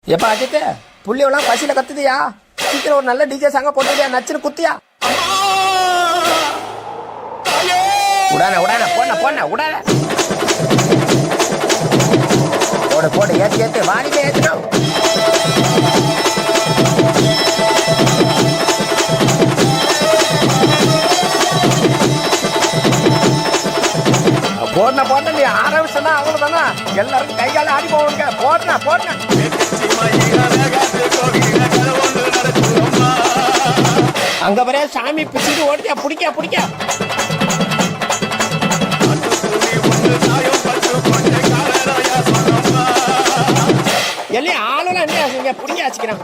எப்பா அஜித்து புள்ளியெல்லாம் பசியில கத்துதியா? சீக்கிரம் ஒரு நல்ல டிஜே சாங்க போட்டுதியா, நச்சுன்னு குத்தியா? உடான உடான போன போன உடான போடு போடு ஏத்து ஏத்து வாணியில ஏத்துடும். போடன போட்ட நீ ஆரம்பிச்சா அவ்வளவுதானா? எல்லாரும் கைகால ஆடி போவாங்க. போடனா போடனா அங்க வரைய சாமி பிடிச்சிட்டு ஓடியா பிடிக்க பிடிக்க எல்லாம் ஆளுநர் என்ன பிடிக்க வச்சுக்கிறான்.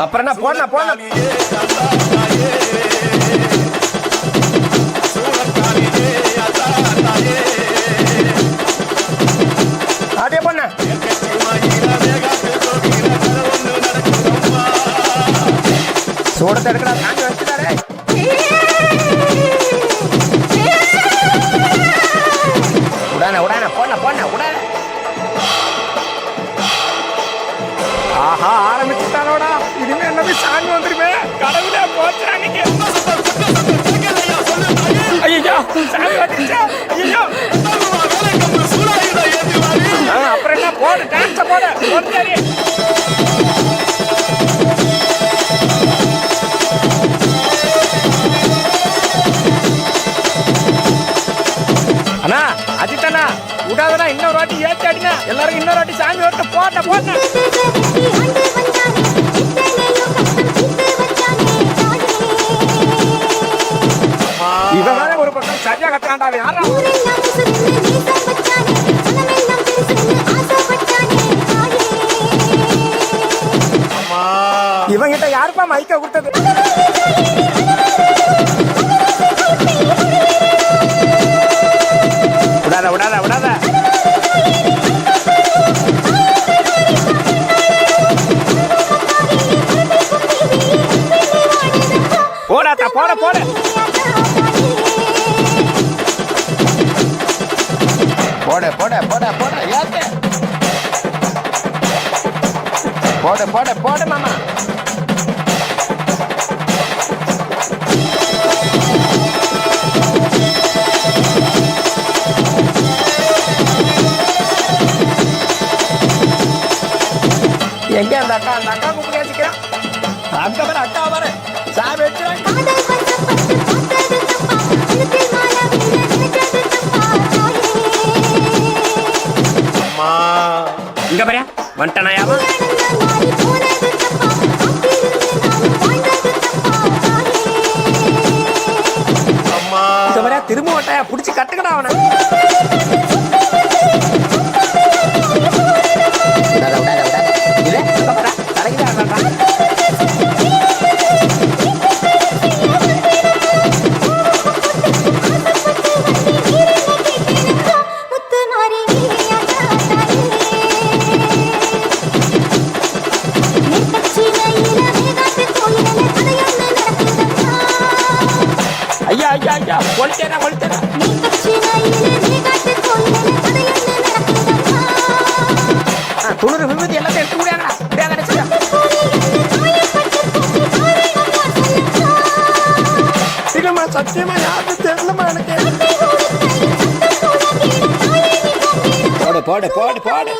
அப்புறம் என்ன போன போன அப்படியே போன சூடத்தை எடுக்கடா தாண்டி வச்சுட்டாரே. உடான உடான போன போன உடான. ஆஹா ஆரம்பிச்சுட்டானோடா. இனிமே என்ன சாமி வந்துருமே. கடவுளே போச்சுறாங்க. ஐயோ சாமி வந்துச்சா? ஐயோ அப்புறம் என்ன போடு டான்ஸ போடு போடு. அண்ணா அஜித்தண்ணா விடாதடா, இன்னொரு வாட்டி ஏற்றி அடினா எல்லாரும் இன்னொரு வாட்டி சாமி வரட்டு போட்ட போட்ட. இவன் ஒரு பக்கம் சரியா கட்டாண்டா. யாரா இவங்கிட்ட யாருப்பா மைக்க கொடுத்தது? விடாத விடாத விடாத போடாத்தா போட போட. போட போட போட போட ஏத்து போட போட போட மாமா. எங்க அந்த அக்கா? அந்த அக்கா கூப்பிட்டு வச்சுக்கிறேன். அங்க வர அக்கா வர சாமி வச்சுறாங்க. இங்க பாரு வந்துட்டானாயாமா. இங்க பாரு திரும்ப வட்டாயா புடிச்சு கட்டுக்கடா அவனை. ஐயா ஐயா ஐயா கொளுத்தேனா கொளுத்தேனா. துணுறு விபத்து எல்லாத்தையும் எடுத்து முடியாங்கடா. இல்லம்மா சத்தியமா யாருக்கு தெரியலமா எனக்கு. போடு போடு போடு போடு.